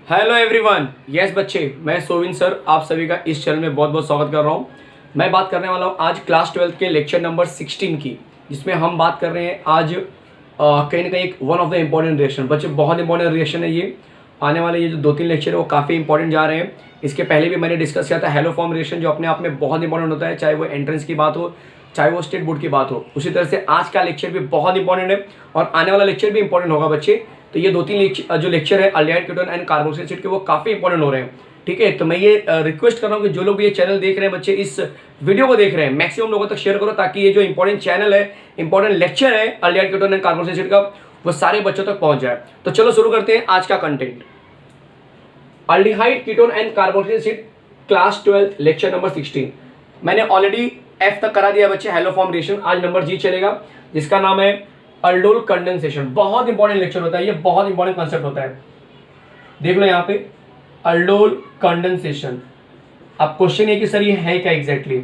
Hello everyone, yes बच्चे, मैं Sovin sir आप सभी का इस चैनल में बहुत बहुत स्वागत कर रहा हूँ। मैं बात करने वाला हूँ आज क्लास 12 के लेक्चर नंबर 16 की, जिसमें हम बात कर रहे हैं आज कहीं ना कहीं एक one of the important reaction. बच्चे बहुत इंपॉर्टेंट रिएक्शन है ये। आने वाले ये जो 2-3 लेक्चर है वो काफ़ी इंपॉर्टेंट जा रहे हैं। इसके पहले भी मैंने डिस्कस किया था हेलो फॉर्म रिएक्शन, जो अपने आप में बहुत इंपॉर्टेंट होता है, चाहे वो एंट्रेंस की बात हो चाहे वो स्टेट बोर्ड की बात हो। उसी तरह से आज का लेक्चर भी बहुत इंपॉर्टेंट है और आने वाला लेक्चर भी इंपॉर्टेंट होगा बच्चे। तो ये 2-3 जो लेक्चर है aldehyde ketone and carboxyl acid के, वो काफ़ी इंपॉर्टेंट हो रहे हैं। ठीक है, तो मैं ये रिक्वेस्ट कर रहा हूँ कि जो लोग ये चैनल देख रहे हैं बच्चे, इस वीडियो को देख रहे हैं, मैक्सिमम लोगों तक शेयर करो, ताकि ये जो इंपॉर्टेंट चैनल है, इंपॉर्टेंट लेक्चर है aldehyde ketone and carboxyl acid का, वो सारे बच्चों तक पहुंच जाए। तो चलो शुरू करते हैं आज का content. Aldehyde ketone and carboxyl acid class 12 lecture number 16। मैंने ऑलरेडी एफ तक करा दिया बच्चे, हेलो फॉर्म रिएक्शन। आज नंबर जी चलेगा, जिसका नाम है अल्डोल कंडेंसेशन। बहुत इंपॉर्टेंट लेक्चर होता है ये, बहुत इंपॉर्टेंट कंसेप्ट होता है। देख लो यहाँ पे अल्डोल कंडेंसेशन। अब क्वेश्चन ये कि सर ये है क्या एग्जैक्टली?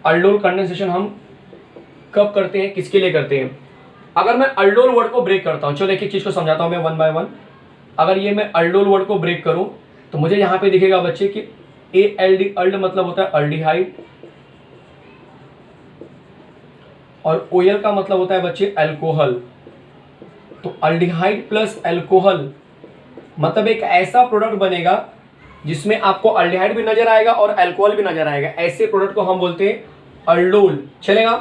अल्डोल कंडेंसेशन हम कब करते हैं, किसके लिए करते हैं? अगर मैं अल्डोल वर्ड को ब्रेक करता हूं, चलो एक एक चीज को समझाता हूं मैं वन बाय वन। अगर ये मैं अल्डोल वर्ड को ब्रेक करूं तो मुझे यहां पे दिखेगा बच्चे कि ALD, अल्ड मतलब होता है अल्डिहाइड, और OL का मतलब होता है बच्चे अल्कोहल। तो अल्डिहाइड प्लस अल्कोहल मतलब एक ऐसा प्रोडक्ट बनेगा जिसमें आपको अल्डिहाइड भी नजर आएगा और अल्कोहल भी नजर आएगा। ऐसे प्रोडक्ट को हम बोलते हैं अल्डोल। चलेगा?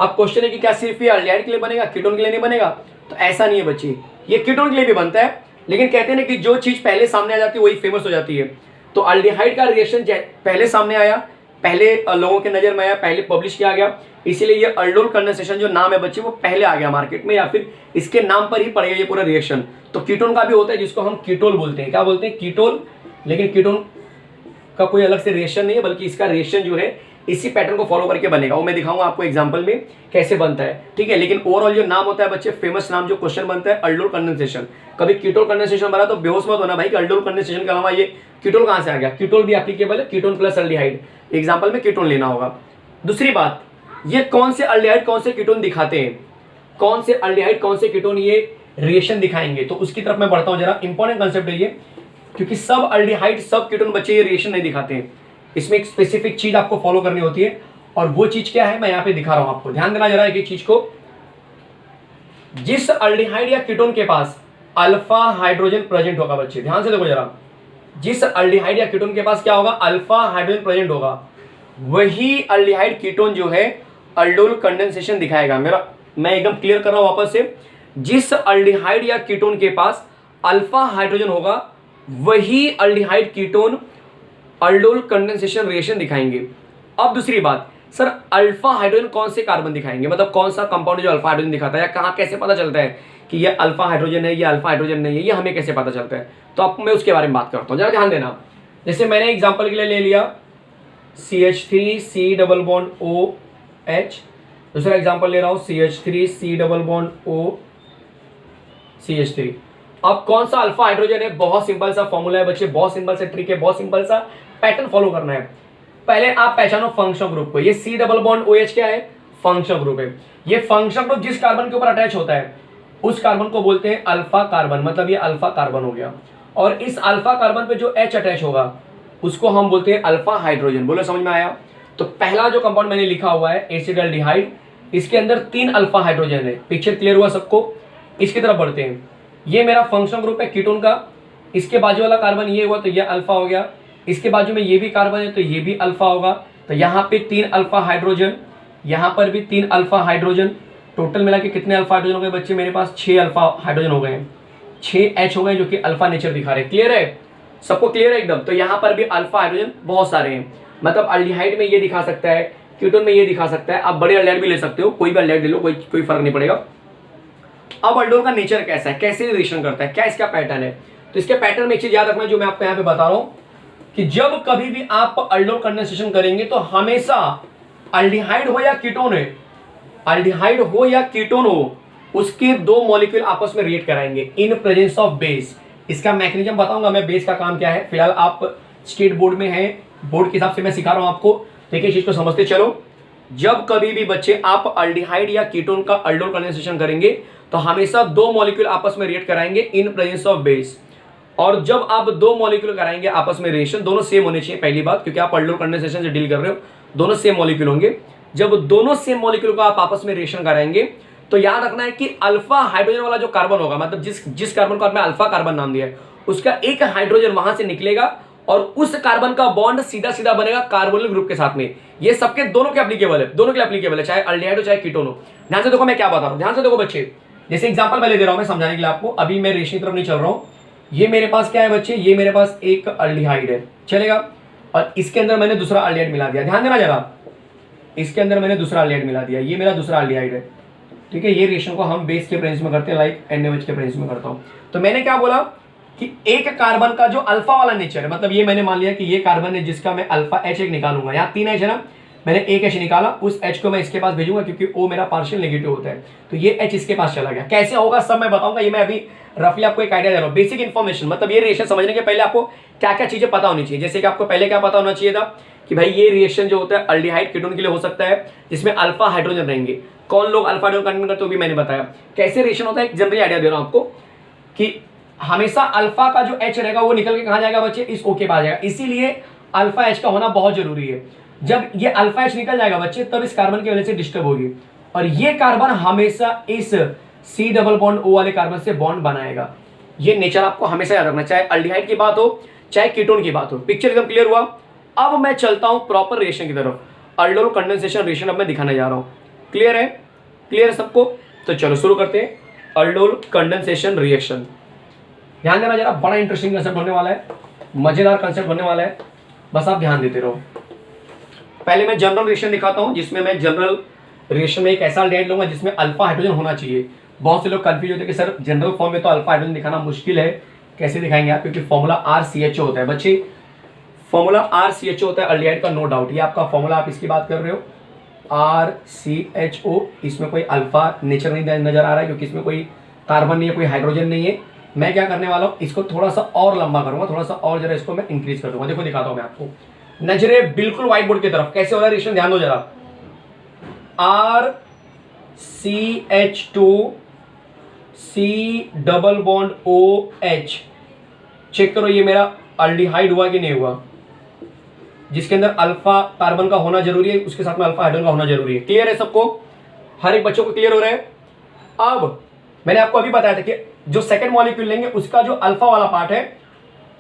अब क्वेश्चन है कि क्या सिर्फ ये अल्डिहाइड के लिए बनेगा, कीटोन के लिए नहीं बनेगा? तो ऐसा नहीं है बच्चे, ये कीटोन के लिए भी बनता है, लेकिन कहते हैं ना कि जो चीज पहले सामने आ जाती है वही फेमस हो जाती है। तो अल्डिहाइड का रिएक्शन पहले सामने आया, पहले लोगों के नजर में आया, पहले पब्लिश किया गया, इसीलिए ये अल्डोल कंडेंसेशन जो नाम है बच्चे वो पहले आ गया मार्केट में, या फिर इसके नाम पर ही पड़ गया ये पूरा रिएक्शन। तो कीटोन का भी होता है जिसको हम कीटोल बोलते हैं। क्या बोलते हैं? कीटोल। लेकिन कीटोन का कोई अलग से रिएक्शन नहीं है, बल्कि इसका रिएक्शन जो है इसी पैटर्न को फॉलो करके बनेगा। वो मैं दिखाऊंगा आपको एग्जांपल में कैसे बनता है। ठीक है, लेकिन ओवरऑल जो नाम होता है बच्चे, फेमस नाम जो क्वेश्चन बनता है अल्डोल कंडेंसेशन। कभी कीटोल कंडेंसेशन बना तो बेहोश मत होना भाई कि अल्डोल कंडेंसेशन के अलावा ये कीटोल कहां से आ गया। कीटोल भी एप्लीकेबल है, कीटोन प्लस अल्डिहाइड, एग्जाम्पल में कीटोन लेना होगा। दूसरी बात, ये कौन से अल्डिहाइड कौन से कीटोन दिखाते हैं, कौन से अल्डिहाइड कौन से कीटोन ये रिएक्शन दिखाएंगे, तो उसकी तरफ मैं बढ़ता हूं जरा। इंपॉर्टेंट कंसेप्ट है ये, क्योंकि सब अल्डिहाइड सब कीटोन बच्चे ये रिएक्शन नहीं दिखाते हैं। इसमें एक स्पेसिफिक चीज आपको फॉलो करनी होती है, और वो चीज क्या है मैं यहां पे दिखा रहा हूं आपको। ध्यान देना जरा एक चीज को। जिस अल्डिहाइड या कीटोन के पास अल्फा हाइड्रोजन प्रेजेंट होगा बच्चे, ध्यान से देखो जरा, जिस अल्डिहाइड या कीटोन के पास क्या होगा, अल्फा हाइड्रोजन प्रेजेंट होगा, वही अल्डिहाइड कीटोन जो है अल्डोल कंडेंसेशन दिखाएगा। मैं एकदम क्लियर कर रहा हूं वापस से। जिस अल्डिहाइड या कीटोन के पास अल्फा हाइड्रोजन होगा, वही aldehyde ketone aldol condensation reaction दिखाएंगे। अब दूसरी बात, सर अल्फा हाइड्रोजन कौन से कार्बन दिखाएंगे, मतलब कौन सा कंपाउंड जो अल्फा हाइड्रोजन दिखाता है, या कहाँ कैसे पता चलता है कि ये अल्फा हाइड्रोजन है, ये अल्फा हाइड्रोजन नहीं है, ये हमें कैसे पता चलता है? तो अब मैं उसके बारे में बात करता हूँ, जरा ध्यान देना। जैसे मैंने एग्जाम्पल के लिए ले लिया CH3 डबल बॉन्ड OH, दूसरा एग्जाम्पल ले रहा हूँ CH3 double bond O CH3। अब कौन सा अल्फा हाइड्रोजन है? बहुत सिंपल सा फॉर्मूला है बच्चे, बहुत सिंपल सा ट्रिक है, बहुत सिंपल सा पैटर्न फॉलो करना है। पहले आप पहचानो फंक्शनल ग्रुप को। ये C डबल बॉन्ड OH क्या है? फंक्शनल ग्रुप है। ये फंक्शनल ग्रुप जिस कार्बन के ऊपर अटैच होता है उस कार्बन को बोलते हैं अल्फा कार्बन, मतलब ये अल्फा कार्बन हो गया। और इस अल्फा कार्बन पे जो H अटैच होगा उसको हम बोलते हैं अल्फा हाइड्रोजन। बोलो समझ में आया? तो पहला जो कंपाउंड मैंने लिखा हुआ है एसिडल्डिहाइड, इसके अंदर 3 अल्फा हाइड्रोजन है। पिक्चर क्लियर हुआ सबको? इसकी तरफ बढ़ते हैं। ये मेरा फंक्शनल ग्रुप है कीटोन का, इसके बाजू वाला कार्बन ये हुआ तो ये अल्फा हो गया, इसके बाजू में ये भी कार्बन है तो ये भी अल्फा होगा। तो यहाँ पे 3 अल्फा हाइड्रोजन, यहाँ पर भी 3 अल्फा हाइड्रोजन, टोटल मिला के कितने अल्फा हाइड्रोजन हो गए बच्चे मेरे पास? 6 अल्फा हाइड्रोजन हो गए हैं, 6 H हो गए, जो कि अल्फा नेचर दिखा रहे हैं। क्लियर है सबको? क्लियर है एकदम? तो यहाँ पर भी अल्फा हाइड्रोजन बहुत सारे हैं, मतलब अल्डिहाइड में ये दिखा सकता है, कीटोन में ये दिखा सकता है। आप बड़े अल्डिहाइड भी ले सकते हो, कोई भी अल्डिहाइड ले लो, कोई फर्क नहीं पड़ेगा। अब अल्डोल का नेचर कैसा है, कैसे रिएक्शन करता है, क्या इसका पैटर्न है? तो इसके पैटर्न में एक चीज याद रखना जो मैं आपको यहाँ पे बता रहा हूँ, कि जब कभी भी आप अल्डोल कंडेंसेशन करेंगे तो हमेशा अल्डिहाइड हो या कीटोन है, अल्डिहाइड हो या कीटोन हो, उसके 2 मॉलिक्यूल आपस में रिएक्ट कराएंगे इन प्रेजेंस ऑफ बेस। इसका मैकेनिज्म बताऊंगा मैं, बेस का काम क्या है। फिलहाल आप स्टेट बोर्ड में हैं, बोर्ड के हिसाब से मैं सिखा रहा हूं आपको, देखिए इस चीज को समझते चलो। जब कभी भी बच्चे आप अल्डिहाइड या कीटोन का अल्डोल कंडेंसेशन करेंगे तो हमेशा 2 मॉलिक्यूल आपस में रिएक्ट कराएंगे इन प्रेजेंस ऑफ बेस। और जब आप दो मॉलिक्यूल कराएंगे आपस में रिएक्शन, दोनों सेम होने चाहिए पहली बात, क्योंकि आप अल्डोल कंडेंसेशन से डील कर रहे हो, दोनों सेम मॉलिक्यूल होंगे। जब दोनों सेम मॉलिक्यूल को आप आपस में रिएक्शन कराएंगे तो याद रखना है कि अल्फा हाइड्रोजन वाला जो कार्बन होगा, मतलब जिस कार्बन को आपने अल्फा कार्बन नाम दिया है, उसका एक हाइड्रोजन वहां से निकलेगा और उस कार्बन का बॉन्ड सीधा सीधा बनेगा कार्बोनिल ग्रुप के साथ में। ये सबके दोनों के एप्लीकेबल है, दोनों के एप्लीकेबल है, चाहे अल्डिहाइड हो चाहे कीटोन हो। ध्यान से देखो मैं क्या बता रहा हूं, ध्यान से देखो बच्चे, जैसे एग्जांपल पहले दे रहा हूं मैं समझाने के लिए आपको, अभी मैं रेशमी तरफ नहीं चल रहा हूं। ये मेरे पास क्या है बच्चे, ये मेरे पास एक अल्डिहाइड है, चलेगा, और इसके अंदर मैंने दूसरा अल्डिहाइड मिला दिया। ध्यान देना जरा, इसके अंदर मैंने दूसरा अल्डिहाइड मिला दिया, ये मेरा दूसरा अल्डिहाइड है, ठीक है। ये रिएक्शन को हम बेस के प्रेजेंस में करते हैं, लाइक NaOH के प्रेजेंस में करता हूं। तो मैंने क्या बोला कि एक कार्बन का जो अल्फा वाला नेचर है, मतलब ये मैंने मान लिया कि ये कार्बन है जिसका मैं अल्फा H एक निकालूंगा, यहाँ 3 H है ना, मैंने एक H निकाला, उस H को मैं इसके पास भेजूंगा क्योंकि O मेरा पार्शियल नेगेटिव होता है, तो ये H इसके पास चला गया। कैसे होगा सब मैं बताऊंगा, ये मैं अभी रफली आपको एक आइडिया दे रहा हूँ, बेसिक इन्फॉर्मेशन। मतलब ये रिएक्शन समझने के पहले आपको क्या क्या चीजें पता होनी चाहिए। जैसे कि आपको पहले क्या पता होना चाहिए था कि भाई ये रिएक्शन जो होता है अल्डिहाइड कीटोन के लिए हो सकता है, जिसमें अल्फा हाइड्रोजन रहेंगे। कौन लोग अल्फा हाइड्रोजन कंटेंट करते हो भी मैंने बताया। कैसे रिएक्शन होता है, एक जनरली आइडिया दे रहा हूं आपको कि हमेशा अल्फा का जो H रहेगा वो निकल के कहां जाएगा बच्चे, इस O के पास जाएगा, इसीलिए अल्फा H का होना बहुत जरूरी है। जब ये अल्फा H निकल जाएगा बच्चे तब इस कार्बन की वजह से डिस्टर्ब होगी, और ये कार्बन हमेशा इस C डबल बॉन्ड O वाले कार्बन से बॉन्ड बनाएगा। ये नेचर आपको हमेशा याद रखना, चाहे अल्डिहाइड की बात हो चाहे कीटोन की बात हो। पिक्चर एकदम क्लियर हुआ। अब मैं चलता हूं प्रॉपर रिएक्शन की तरफ, अल्डोल कंडेंसेशन रिएक्शन अब मैं दिखाने जा रहा हूं। क्लियर है, क्लियर है सबको? तो चलो शुरू करते हैं अल्डोल कंडेंसेशन रिएक्शन। ध्यान देना जरा, बड़ा इंटरेस्टिंग कंसेप्ट होने वाला है, मजेदार कंसेप्ट होने वाला है, बस आप ध्यान देते रहो। पहले मैं जनरल रिएक्शन दिखाता हूं, जिसमें मैं जनरल रिएक्शन में एक ऐसा अल्डिहाइड लूंगा जिसमें अल्फा हाइड्रोजन होना चाहिए। बहुत से लोग कंफ्यूज होते हैं कि सर जनरल फॉर्म में तो अल्फा हाइड्रोजन दिखाना मुश्किल है, कैसे दिखाएंगे आप, क्योंकि फॉर्मूला RCHO होता है बच्चे, फॉर्मूला RCHO होता है अल्डिहाइड का, नो डाउट। ये आपका फॉर्मूला, आप इसकी बात कर रहे हो RCHO, इसमें कोई अल्फा नेचर नहीं नजर आ रहा है क्योंकि इसमें कोई कार्बन नहीं है, कोई हाइड्रोजन नहीं है। मैं क्या करने वाला हूँ, इसको थोड़ा सा और लंबा करूंगा, थोड़ा सा और जरा इसको मैं इंक्रीज कर दूंगा। देखो दिखाता हूँ मैं आपको, नजरे बिल्कुल व्हाइट बोर्ड की तरफ। कैसे हो रहा है रिएक्शन, ध्यान दो जरा। RCH2 C double bond OH, check करो ये मेरा अल्डिहाइड हुआ कि नहीं हुआ, जिसके अंदर अल्फा कार्बन का होना जरूरी है, उसके साथ में अल्फा हाइड्रोजन का होना जरूरी है। क्लियर है सबको, हर एक बच्चों को क्लियर हो रहा है? अब मैंने आपको अभी बताया था कि जो सेकंड मॉलिक्यूल लेंगे उसका जो अल्फा वाला पार्ट है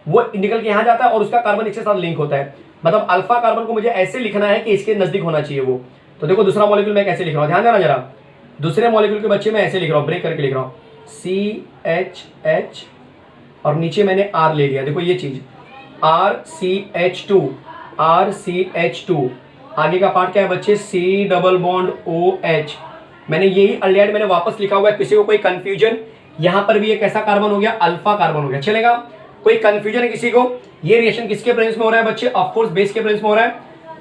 वो निकल के यहां जाता है और उसका कार्बन इसके साथ लिंक होता है। मतलब अल्फा कार्बन को मुझे ऐसे लिखना है कि इसके नजदीक होना चाहिए वो। तो देखो दूसरा मॉलिक्यूल मैं कैसे लिख रहा हूं, ध्यान देना जरा। दूसरे मॉलिक्यूल के बच्चे मैं ऐसे लिख रहा हूं, ब्रेक करके लिख रहा हूं, CHH और नीचे मैंने R ले लिया। देखो ये चीज RCH2 आगे का पार्ट क्या है बच्चे, C डबल बॉन्ड OH। मैंने यही अल्डिहाइड मैंने वापस लिखा हुआ है, किसी को कोई कंफ्यूजन, यहां पर भी एक ऐसा कार्बन हो गया, अल्फा कार्बन हो गया, चलेगा? कोई कंफ्यूजन है किसी को? ये रिएक्शन किसके प्रेजेंस में हो रहा है बच्चे? ऑफ कोर्स बेस के प्रेजेंस में हो रहा है।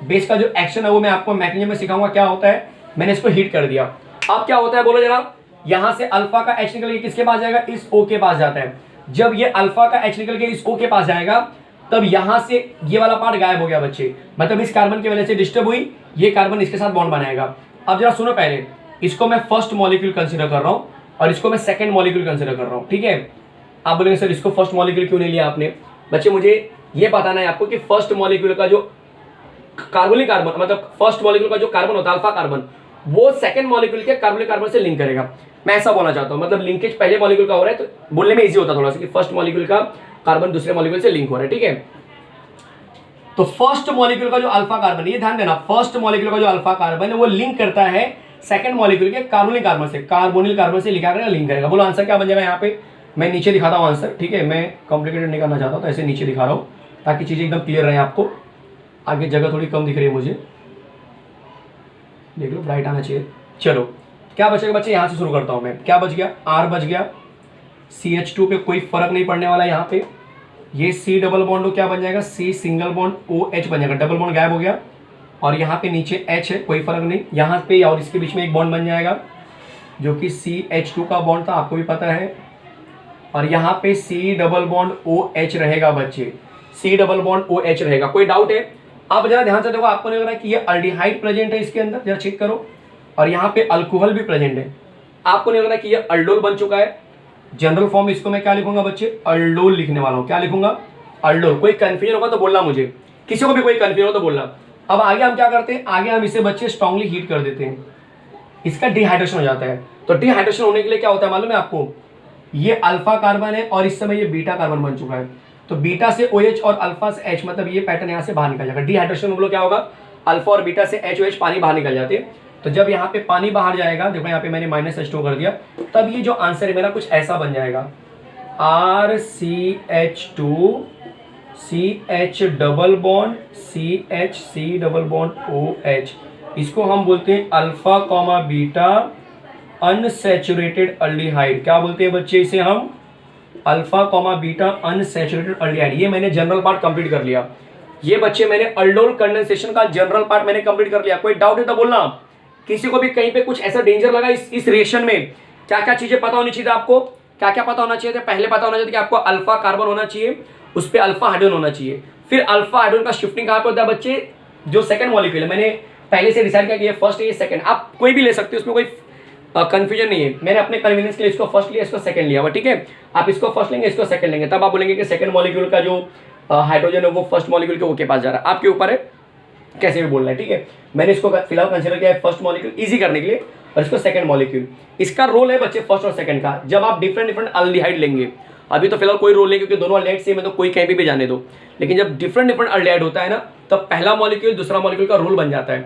बेस का जो एक्शन है वो मैं आपको मैकेनिज्म में सिखाऊंगा क्या होता है। मैंने इसको हीट कर दिया, अब क्या होता है बोलो जरा। यहां से अल्फा का H निकल के किसके पास जाएगा, इस O के पास जाता है। जब ये अल्फा का H निकल के इस O के पास जाएगा तब यहां से ये वाला पार्ट गायब हो गया बच्चे, मतलब इस कार्बन की वजह से डिस्टर्ब हुई, ये कार्बन इसके साथ बॉन्ड बनाएगा। अब जरा सुनो, पहले इसको मैं फर्स्ट मॉलिक्यूल कंसीडर कर रहा हूं और इसको मैं सेकंड मॉलिक्यूल कंसीडर कर रहा हूं, ठीक है? आप बोलेंगे सर इसको फर्स्ट मॉलिक्यूल क्यों नहीं लिया आपने? बच्चे मुझे ये बताना है आपको कि फर्स्ट मॉलिक्यूल का जो कार्बोनिक कार्बन, मतलब फर्स्ट मॉलिक्यूल का जो कार्बन होता है अल्फा कार्बन, वो सेकंड मॉलिक्यूल के कार्बोनिक कार्बन से लिंक करेगा। मैं ऐसा बोलना चाहता हूं, मतलब लिंकेज पहले मॉलिक्यूल का हो रहा है तो बोलने में इजी होता थोड़ा सा कि फर्स्ट मॉलिक्यूल का कार्बन दूसरे मॉलिक्यूल से लिंक हो रहा है, ठीक है? तो फर्स्ट मॉलिक्यूल का जो अल्फा कार्बन, ये ध्यान देना, फर्स्ट मॉलिक्यूल का जो अल्फा कार्बन है वो लिंक करता है सेकंड मॉलिक्यूल के कार्बोनिल कार्बन से, कार्बोनिल कार्बन से लिखा करेगा, लिंक करेगा। बोलो आंसर क्या बन जाएगा यहाँ पे? मैं नीचे दिखाता हूँ आंसर, ठीक है? मैं कॉम्प्लिकेटेड नहीं करना चाहता, तो ऐसे नीचे दिखा रहा हूँ ताकि चीजें एकदम क्लियर रहे आपको। आगे जगह थोड़ी कम दिख रही है मुझे, देख लो, ब्राइट आना चाहिए। चलो क्या बचेगा बच्चे, यहाँ से शुरू करता हूँ मैं। क्या बच गया? R बच गया, CH2 पे कोई फर्क नहीं पड़ने वाला यहाँ पे। ये C डबल बॉन्ड क्या बन जाएगा, C सिंगल बॉन्ड OH बन जाएगा, डबल बॉन्ड गायब हो गया, और यहाँ पे नीचे H है, कोई फर्क नहीं। यहाँ पे और इसके बीच में एक बॉन्ड बन जाएगा जो कि CH2 का बॉन्ड था, आपको भी पता है, और यहाँ पे C डबल बॉन्ड OH रहेगा बच्चे, C डबल बॉन्ड OH रहेगा। कोई डाउट है? आप जरा ध्यान से देखो, आपको नहीं लग रहा है कि ये अल्डिहाइड प्रेजेंट है इसके अंदर? जरा चेक करो। और यहाँ पे अल्कोहल भी प्रेजेंट है, आपको नहीं लग रहा है कि ये अल्डोल बन चुका है? जनरल फॉर्म इसको मैं क्या लिखूंगा बच्चे, अल्डोल लिखने वाला हूं। क्या लिखूंगा, अल्डोल। कोई कंफ्यूजन होगा तो बोलना मुझे, किसी को भी कोई कंफ्यूजन हो तो बोलना। अब आगे हम क्या करते हैं, आगे हम इसे बच्चे स्ट्रांगली हीट कर देते हैं, इसका डिहाइड्रेशन हो जाता है। तो डिहाइड्रेशन होने के लिए क्या होता है मालूम है आपको, ये अल्फा कार्बन है और इस समय ये बीटा कार्बन बन चुका है। तो बीटा से OH और अल्फा से H, मतलब ये पैटर्न यहाँ से बाहर निकल जाएगा। डिहाइड्रेशन में क्या होगा, अल्फा और बीटा से HOH पानी बाहर निकल जाते हैं। तो जब यहाँ पे पानी बाहर जाएगा, देखो यहाँ पे मैंने -H2 कर दिया, तब ये जो आंसर है मेरा कुछ ऐसा बन जाएगा, RCH2 CH double bond CH C double bond OH। इसको हम बोलते हैं alpha comma beta unsaturated aldehyde. क्या बोलते हैं बच्चे इसे हम, alpha comma beta unsaturated aldehyde. ये मैंने जनरल पार्ट कंप्लीट कर लिया। ये बच्चे मैंने अल्डोल कंडेंसेशन का जनरल पार्ट मैंने कंप्लीट कर लिया। कोई डाउट है तो बोलना। किसी को भी कहीं पे कुछ ऐसा डेंजर लगा इस रिएक्शन में, क्या क्या चीजें पता होनी चाहिए आपको, क्या क्या पता होना चाहिए, पहले पता होना चाहिए कि आपको अल्फा कार्बन होना चाहिए, उस पर अल्फा हाइड्रोजन होना चाहिए। फिर अल्फा हाइड्रोजन का शिफ्टिंग कहाँ पे होता है बच्चे, जो सेकंड मॉलिक्यूल है, मैंने पहले से डिसाइड किया कि ये फर्स्ट है ये सेकंड, आप कोई भी ले सकते हो, उसमें कोई कंफ्यूजन नहीं है। मैंने अपने कन्वीनियंस के लिए इसको फर्स्ट लिया, इसको सेकंड लिया हुआ, ठीक है। आप इसको फर्स्ट लेंगे, इसको सेकंड लेंगे, तब आप बोलेंगे कि सेकंड मॉलिक्यूल का जो हाइड्रोजन है वो फर्स्ट मॉलिक्यूल के ओके पास जा रहा है। आपके ऊपर है कैसे भी बोलना है, ठीक है। मैंने इसको फिलहाल कंसिडर किया है फर्स्ट मॉलिक्यूल इजी करने के लिए, और इसको सेकंड मॉलिक्यूल। इसका रोल है बच्चे फर्स्ट और सेकंड का। जब आप डिफरेंट डिफरेंट अल्डिहाइड लेंगे, अभी तो फिलहाल कोई रोल नहीं क्योंकि दोनों अल्डिहाइड सेम है, तो कोई कहीं भी जाने दो, लेकिन जब डिफरेंट डिफरेंट अल्डिहाइड होता है ना, तब पहला मॉलिक्यूल दूसरा मॉलिक्यूल का रोल बन जाता है।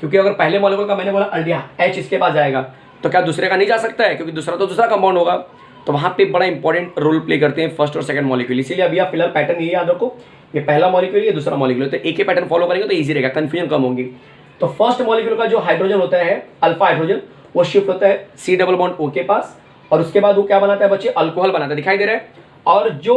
क्योंकि अगर पहले मॉलिक्यूल का मैंने बोला अल्डिहाइड H इसके पास जाएगा, तो क्या दूसरे का नहीं जा सकता है, क्योंकि दूसरा तो दूसरा कंपाउंड होगा। तो वहाँ पे बड़ा इंपॉर्टेंट रोल प्ले करते हैं फर्स्ट और सेकंड मॉलिक्यूल। इसीलिए अभी आप फिलहाल पैटर्न ये याद रखो, ये पहला मॉलिक्यूल ये दूसरा मॉलिक्यूल, तो एक ही पैटर्न फॉलो करेंगे तो ईजी रहेगा, कंफ्यूजन कम होगी। तो फर्स्ट मॉलिक्यूल का जो हाइड्रोजन होता है अल्फा हाइड्रोजन, वो शिफ्ट होता है C डबल बॉन्ड O के पास, और उसके बाद वो क्या बनाता है बच्चे, अल्कोहल बनाता है, दिखाई दे रहा है। और जो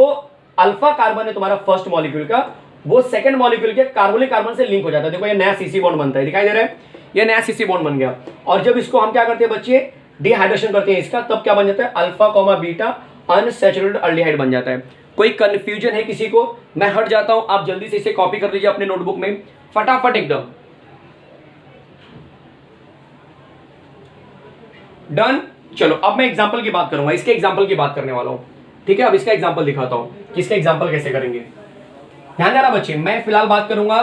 अल्फा कार्बन है तुम्हारा फर्स्ट मॉलिक्यूल का, वो सेकंड मॉलिक्यूल के कार्बोनिक कार्बन से लिंक हो जाता है। देखो ये नया CC बॉन्ड बनता है, दिखाई दे रहा है, ये नया CC बॉन्ड बन गया। और जब इसको हम क्या करते हैं बच्चे, डिहाइड्रेशन करते हैं इसका, तब क्या बन जाता है, alpha comma beta unsaturated aldehyde बन जाता है। कोई कंफ्यूजन है किसी को, मैं हट जाता हूं, आप जल्दी से इसे कॉपी कर लीजिए अपने नोटबुक में फटाफट एकदम। डन। चलो अब मैं एग्जांपल की बात करूंगा, इसके एग्जांपल की बात करने वाला हूं, ठीक है। अब इसका एग्जांपल दिखाता हूं कि इसका एग्जांपल कैसे करेंगे। ध्यान देना बच्चे, मैं फिलहाल बात करूंगा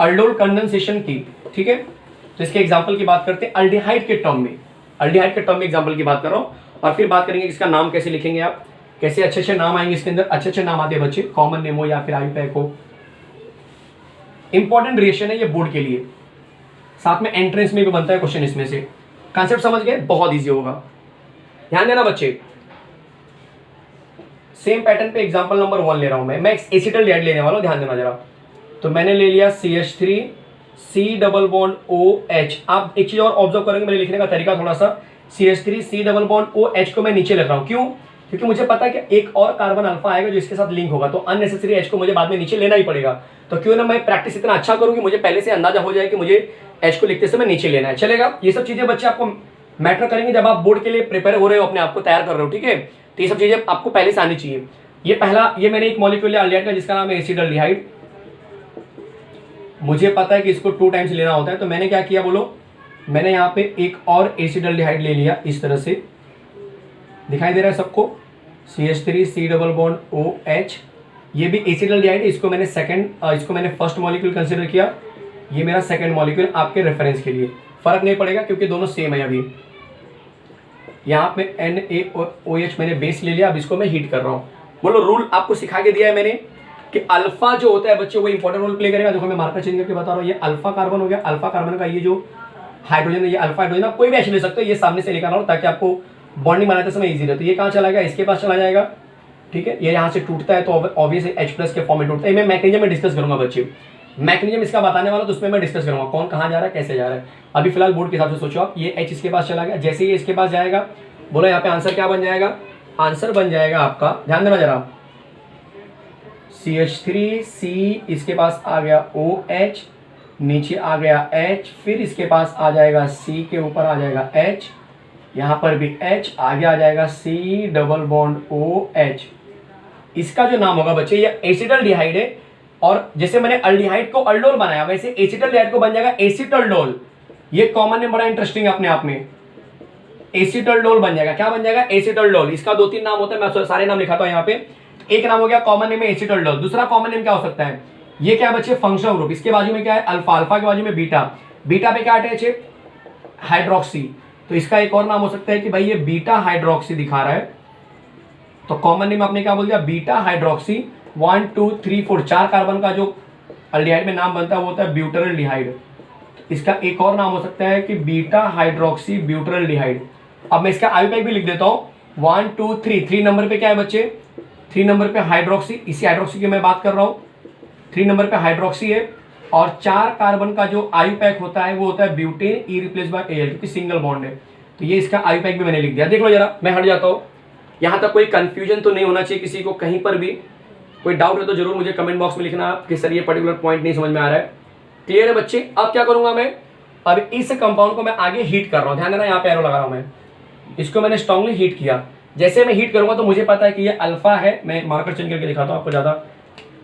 अल्डोल कंडेंसेशन की, ठीक है। तो इसके एग्जांपल की बात करते हैं अल्डिहाइड के टर्म में, अल्डिहाइड के टर्म में एग्जांपल की बात कर रहा हूं, और फिर बात करेंगे इसका नाम कैसे लिखेंगे आप, कैसे अच्छे अच्छे नाम आएंगे इसके अंदर। अच्छे अच्छे नाम आते हैं बच्चे, कॉमन नेम हो या फिर आईपैक हो। इंपॉर्टेंट रिएक्शन है ये बोर्ड के लिए, साथ में एंट्रेंस में भी बनता है क्वेश्चन इसमें से। कॉन्सेप्ट समझ गए, बहुत ईजी होगा, ध्यान देना बच्चे। सेम पैटर्न पे एग्जांपल नंबर 1 ले रहा हूं मैं एसिटल्डिहाइड लेने वाला हूं, ध्यान देना जरा। तो मैंने ले लिया CH3 C double bond OH। आप एक चीज और ऑब्जर्व करेंगे मेरे लिखने का तरीका थोड़ा सा, CH3 C double bond OH को मैं नीचे लिख रहा हूं, क्यों, क्योंकि मुझे पता है कि एक और कार्बन अल्फा आएगा जो इसके साथ लिंक होगा, तो अननेसेसरी H को मुझे बाद में नीचे लेना ही पड़ेगा। तो क्यों ना मैं प्रैक्टिस इतना अच्छा करूं कि मुझे पहले से अंदाजा हो जाए कि मुझे H को लिखते समय नीचे लेना है, चलेगा। ये सब चीजें बच्चे आपको मैटर करेंगे जब आप बोर्ड के लिए प्रिपेयर हो रहे हो, अपने आप को तैयार कर रहे हो, ठीक है। तो ये सब चीजें आपको पहले से आनी चाहिए। ये पहला, ये मैंने एक मॉलिक्यूल लिया अल्डिहाइड का जिसका नाम है एसिटल्डिहाइड। मुझे पता है कि इसको 2 टाइम्स लेना होता है, तो मैंने क्या किया बोलो, मैंने यहाँ पे एक और एसिटल्डिहाइड ले लिया इस तरह से, दिखाई दे रहा है सबको, CH3 C double bond OH। ये भी एसिटल्डिहाइड है, इसको मैंने फर्स्ट मॉलिक्यूल कंसीडर किया, ये मेरा सेकंड मॉलिक्यूल आपके रेफरेंस के लिए, फर्क नहीं पड़ेगा क्योंकि दोनों सेम है। अभी यहाँ पे NaOH मैंने बेस ले लिया, अब इसको मैं हीट कर रहा हूँ। बोलो रूल आपको सिखा के दिया है मैंने कि अल्फा जो होता है बच्चे वो इंपॉर्टेंट रोल प्ले करेगा। देखो मैं मार्कर चेंज करके बता रहा हूँ, ये अल्फा कार्बन हो गया, अल्फा कार्बन का ये जो हाइड्रोजन है, ये अल्फा हाइड्रोजन, आप कोई भी ऐसे ले सकते हो, ये सामने से लेकर आओ ताकि आपको बॉन्डिंग बनाते समय इजी रहे। तो ये कहाँ चला गया, इसके पास चला जाएगा, ठीक है। ये यहाँ से टूटता है तो ऑब्वियसली H+ के फॉर्म में टूटता है। मैं मैकेनिज्म में डिस्कस करूंगा बच्चे, मैकेनिज्म इसका बताने वाला, तो उसमें मैं डिस्कस करूंगा कौन कहाँ जा रहा है, कैसे जा रहा है। अभी फिलहाल बोर्ड के हिसाब से सोचो आप, ये H इसके पास चला गया, जैसे ये इसके पास जाएगा, बोलो यहाँ पे आंसर क्या बन जाएगा, आंसर बन जाएगा आपका, ध्यान देना जरा, CH3C इसके पास आ गया OH, नीचे आ गया H, फिर इसके पास आ जाएगा C के ऊपर आ जाएगा H, यहाँ पर भी H, आगे आ जाएगा C डबल बॉन्ड OH। इसका जो नाम होगा बच्चे, ये एसिटल्डिहाइड है, और जैसे मैंने अल्डिहाइड को अल्डोल बनाया वैसे एसिटल्डिहाइड को बन जाएगा एसिटल्डोल। ये कॉमन नेम बड़ा इंटरेस्टिंग है अपने आप में, एसिटल्डोल बन जाएगा। क्या बन जाएगा? एसिटल्डोल। इसका 2-3 नाम होता है, मैं सारे नाम लिखाता हूं यहाँ पे। एक नाम हो गया कॉमन नेम है एसिटल्डोल, दूसरा कॉमन नेम क्या हो सकता है? ये क्या बच्चे? Functional group. इसके बाजू में क्या है? अल्फा, अल्फा के बाजू में बीटा, बीटा पे क्या अटैच है? हाइड्रोक्सी। तो इसका एक और नाम हो सकता है कि भाई ये बीटा हाइड्रोक्सी दिखा रहा है, तो कॉमन नेम आपने क्या बोल दिया? Beta hydroxy. 1 2 3 4 4 कार्बन का जो अल्डिहाइड में नाम बनता है वो होता है ब्यूटरल्डिहाइड। इसका एक और नाम हो सकता है कि बीटा हाइड्रोक्सी ब्यूटरल्डिहाइड। अब मैं इसका आयुपैक भी लिख देता हूं। 1 2 3, 3 नंबर पे क्या है बच्चे? 3 नंबर पे हाइड्रोक्सी, इसी हाइड्रोक्सी की मैं बात कर रहा हूं। 3 नंबर पे हाइड्रोक्सी है, और 4 कार्बन का जो आयुपैक होता है वो होता है butane E replace by L, क्योंकि सिंगल बॉन्ड है। तो ये इसका आयुपैक भी मैंने लिख दिया। देख लो जरा, मैं हट जाता हूं। यहां तक कोई कंफ्यूजन तो नहीं होना चाहिए किसी को, कहीं पर भी कोई डाउट है तो जरूर मुझे कमेंट बॉक्स में लिखना कि सर ये पर्टिकुलर पॉइंट नहीं समझ में आ रहा है। क्लियर है बच्चे? अब क्या करूंगा मैं? अब इस कंपाउंड को मैं आगे हीट कर रहा हूं, ध्यान देना, यहाँ पे एरो लगा रहा हूं मैं। इसको मैंने स्ट्रांगली हीट किया। जैसे मैं हीट करूंगा तो मुझे पता है कि ये अल्फा है, मैं मार्कर चेंज करके दिखाता हूं, आपको ज्यादा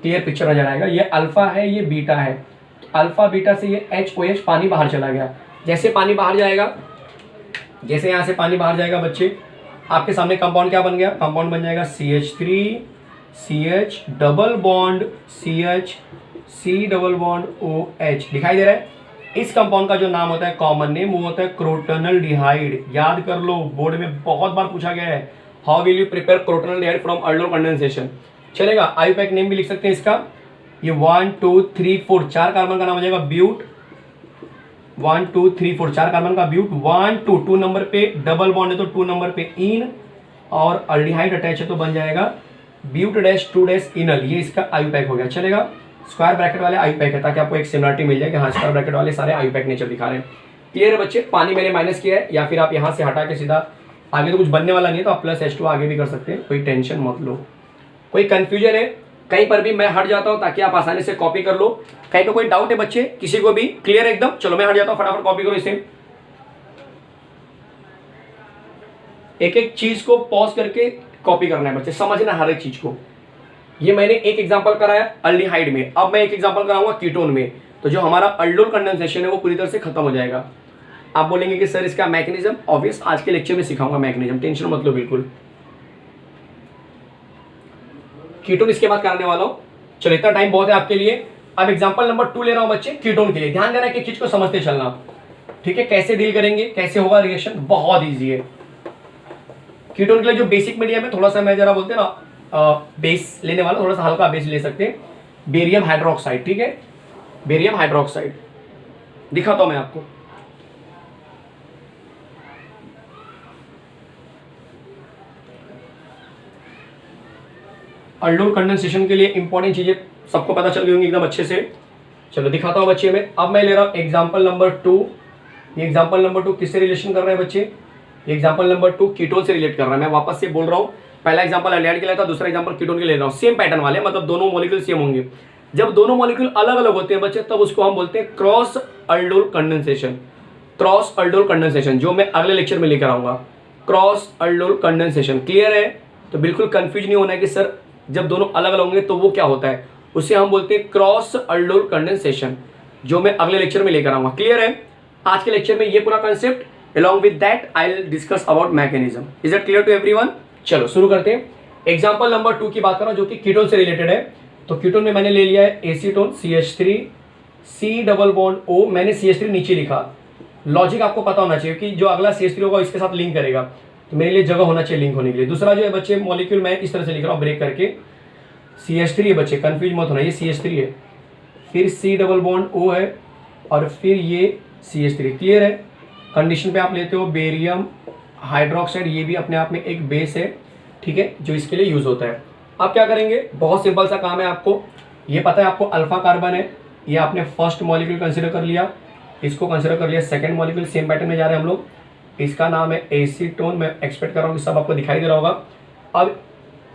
क्लियर पिक्चर नजर आएगा। ये अल्फा है, ये बीटा है। अल्फा बीटा से ये HOH पानी बाहर चला गया। जैसे पानी बाहर जाएगा, जैसे यहाँ से पानी बाहर जाएगा बच्चे, आपके सामने कंपाउंड क्या बन गया? कंपाउंड बन जाएगा CH3 CH double bond CH C double bond OH। दिखाई दे रहा है? इस कंपाउंड का जो नाम होता है कॉमन नेम वो होता है क्रोटोनल्डिहाइड। याद कर लो, बोर्ड में बहुत बार पूछा गया है, how will you prepare crotonaldehyde from aldol condensation. चलेगा? आयुपैक नेम भी लिख सकते हैं इसका। ये 1 2 3 4 4 कार्बन का नाम हो जाएगा ब्यूट। 1 2 3 4 4 कार्बन का ब्यूट। 1 2 2 नंबर पे डबल बॉन्ड है तो 2 नंबर पे इन, और अल्डिहाइड अटैच है तो बन जाएगा ब्यूट डैश 2 डैश इनल। ये इसका आयुपैक हो गया। चलेगा? स्क्वायर ब्रैकेट वाले आयुपैक है ताकि आपको एक सिमिलरिटी मिल जाए कि हाँ स्क्वायर ब्रैकेट वाले सारे आयुपैक नेचर दिखा रहे हैं। क्लियर है बच्चे? पानी मैंने माइनस किया है, या फिर आप यहाँ से हटा के सीधा, आगे तो कुछ बनने वाला नहीं है तो आप प्लस H2 आगे भी कर सकते हैं, कोई टेंशन मत लो। कोई कंफ्यूजन है कहीं पर भी मैं हट जाता हूँ ताकि आप आसानी से कॉपी कर लो। कहीं पे कोई डाउट है बच्चे किसी को भी? क्लियर है एकदम? चलो मैं हट जाता हूँ, फटाफट कॉपी करो इसे। एक एक चीज को पॉज करके कॉपी करना है बच्चे, समझना हर एक चीज को। ये मैंने एक एग्जांपल कराया अल्डिहाइड में, अब मैं एक एग्जांपल कराऊंगा कीटोन में। तो जो हमारा अल्डोल कंडेंसेशन है वो पूरी तरह से खत्म हो जाएगा। आप बोलेंगे कि सर इसका मैकेनिज्म, ऑब्वियस आज के लेक्चर में सिखाऊंगा मैकेनिज्म, टेंशन मत लो बिल्कुल। कीटोन इसके बाद कराने वाला हूं। चलो इतना टाइम बहुत है आपके लिए। अब एग्जांपल नंबर 2 ले रहा हूं बच्चे कीटोन के लिए। ध्यान देना कि चीज को समझते चलना, ठीक है? कैसे डील करेंगे, कैसे होगा रिएक्शन, बहुत ईजी है। कीटोन के लिए जो बेसिक मीडियम है, थोड़ा सा मैं जरा बोलते हैं ना, बेस लेने वाला, थोड़ा सा हल्का बेस ले सकते हैं, बेरियम हाइड्रोक्साइड। ठीक है? बेरियम हाइड्रोक्साइड दिखाता हूं मैं आपको। अल्डोल कंडेंसेशन के लिए इंपॉर्टेंट चीजें सबको पता चल गई होंगी एकदम अच्छे से। चलो दिखाता हूं बच्चे में। अब मैं ले रहा हूं एग्जांपल नंबर 2। ये एग्जांपल नंबर 2 किससे रिलेशन कर रहे हैं बच्चे? एग्जांपल नंबर 2 कीटोन से रिलेट कर रहा है। मैं वापस से बोल रहा हूं, पहला एग्जांपल अल्डिहाइड के लिए था, दूसरा एग्जांपल कीटोन के ले रहा हूं। सेम पैटर्न वाले, मतलब दोनों मॉलिक्यूल सेम होंगे। जब दोनों मॉलिक्यूल अलग अलग होते हैं बच्चे तब उसको हम बोलते हैं cross aldol condensation. Cross aldol condensation जो मैं अगले लेक्चर में लेकर आऊंगा, क्रॉस अल्डोल कंडेंसेशन। क्लियर है? तो बिल्कुल कंफ्यूज नहीं होना है कि सर जब दोनों अलग अलग होंगे तो वो क्या होता है, उसे हम बोलते हैं क्रॉस अल्डोल कंडेंसेशन, जो मैं अगले लेक्चर में लेकर आऊंगा। क्लियर है? आज के लेक्चर में ये पूरा concept, along with that I'll discuss about mechanism. Is that clear to everyone? चलो शुरू करते हैं। एग्जाम्पल नंबर 2 की बात कर रहा हूं जो कि कीटोन से रिलेटेड है। तो कीटोन में मैंने ले लिया है acetone CH3 C double bond O। मैंने CH3 नीचे लिखा। लॉजिक आपको पता होना चाहिए कि जो अगला CH3 होगा इसके साथ लिंक करेगा, तो मेरे लिए जगह होना चाहिए लिंक होने के लिए। दूसरा जो है बच्चे मॉलिक्यूल मैं इस तरह से लिख रहा हूँ ब्रेक करके, CH3 है बच्चे, कंफ्यूज मत होना, ये CH3 है, फिर C डबल बॉन्ड O है, और फिर ये CH3। क्लियर है? कंडीशन पे आप लेते हो बेरियम हाइड्रोक्साइड, ये भी अपने आप में एक बेस है, ठीक है, जो इसके लिए यूज होता है। अब क्या करेंगे? बहुत सिंपल सा काम है। आपको ये पता है, आपको अल्फा कार्बन है, ये आपने फर्स्ट मॉलिक्यूल कंसिडर कर लिया, इसको कंसिडर कर लिया सेकंड मॉलिक्यूल, सेम पैटर्न में जा रहे हैं हम लोग। इसका नाम है एसीटोन। मैं एक्सपेक्ट कर रहा हूँ कि सब आपको दिखाई दे रहा होगा। अब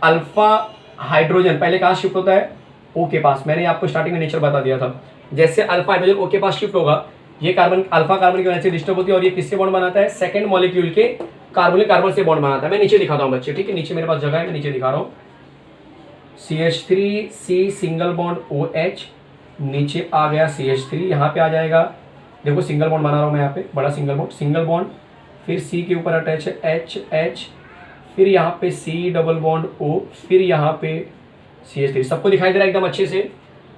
अल्फा हाइड्रोजन पहले कहाँ शिफ्ट होता है? ओ के पास। मैंने आपको स्टार्टिंग में नेचर बता दिया था। जैसे अल्फा हाइड्रोजन ओ के पास शिफ्ट होगा, ये कार्बन अल्फा कार्बन की वजह से डिस्टर्ब होती है, और ये किससे बॉन्ड बनाता है? सेकंड मॉलिक्यूल के कार्बोनिल कार्बन से बॉन्ड बनाता है। मैं नीचे दिखाता हूँ बच्चे, ठीक है? नीचे मेरे पास जगह है, मैं नीचे दिखा रहा हूँ। CH3C सिंगल बॉन्ड OH, नीचे आ गया CH3, यहाँ पे आ जाएगा, देखो सिंगल बॉन्ड बना रहा हूँ मैं यहाँ पे, बड़ा सिंगल बॉन्ड फिर C के ऊपर अटैच है H, फिर यहाँ पे C डबल बॉन्ड O, फिर यहाँ पे CH3। सबको दिखाई दे रहा है एकदम अच्छे से,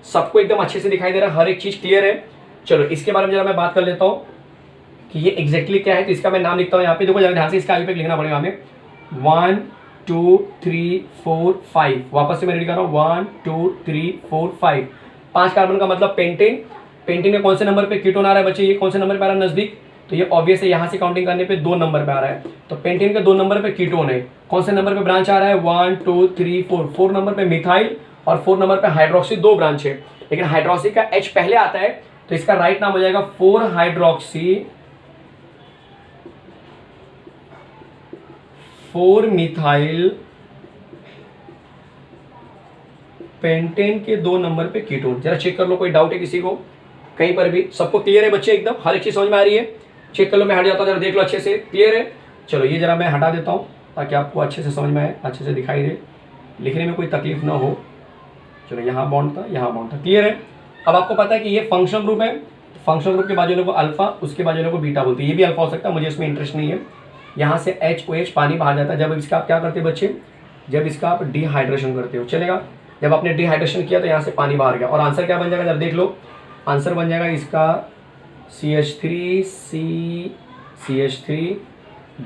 सबको एकदम अच्छे से दिखाई दे रहा है, हर एक चीज़ क्लियर है। चलो इसके बारे में जरा मैं बात कर लेता हूँ कि ये एग्जैक्टली क्या है। तो इसका मैं नाम लिखता हूँ यहाँ पे, देखो जरा ध्यान से, इसका आगे पे लिखना पड़ेगा हमें। 1 2 3 4 5, वापस से मैं रेडी कर रहा हूँ। 1 2 3 4 5, 5 कार्बन का मतलब पेंटेन। पेंटेन में कौन से नंबर पे कीटोन आ रहा है बच्चे, ये कौन से नंबर पे आ रहा है नजदीक, तो ये ऑब्वियस है, यहाँ से काउंटिंग करने पे 2 नंबर पे आ रहा है। तो पेंटेन के 2 नंबर पे कीटोन है। कौन से नंबर पे ब्रांच आ रहा है, 1 2 3 4, 4 नंबर पे मिथाइल और 4 नंबर पे हाइड्रोक्सी, 2 ब्रांच है। लेकिन हाइड्रोक्सी का H पहले आता है, तो इसका राइट नाम हो जाएगा 4 हाइड्रोक्सी 4 मिथाइल पेंटेन के 2 नंबर पे कीटोन। जरा चेक कर लो, कोई डाउट है किसी को कहीं पर भी? सबको क्लियर है बच्चे, एकदम हर एक चीज समझ में आ रही है? चेक कर लो, मैं हट जाता हूँ, जरा देख लो अच्छे से, क्लियर है? चलो ये जरा मैं हटा देता हूँ ताकि आपको अच्छे से समझ में आए, अच्छे से दिखाई दे, लिखने में कोई तकलीफ ना हो। चलो यहाँ बॉन्ड था, यहाँ बॉन्ड था, क्लियर है? अब आपको पता है कि ये फंक्शनल ग्रुप है, फंक्शनल ग्रुप के बाजू वाले को अल्फा, उसके बाजू वाले को बीटा बोलते हैं। ये भी अल्फा हो सकता है, मुझे इसमें इंटरेस्ट नहीं है। यहाँ से HOH पानी बाहर जाता है। जब इसका आप क्या करते हैं बच्चे, जब इसका आप डिहाइड्रेशन करते हो, चलेगा? जब आपने डिहाइड्रेशन किया तो यहाँ से पानी बाहर गया, और आंसर क्या बन जाएगा जब देख लो, आंसर बन जाएगा इसका CH3 CH3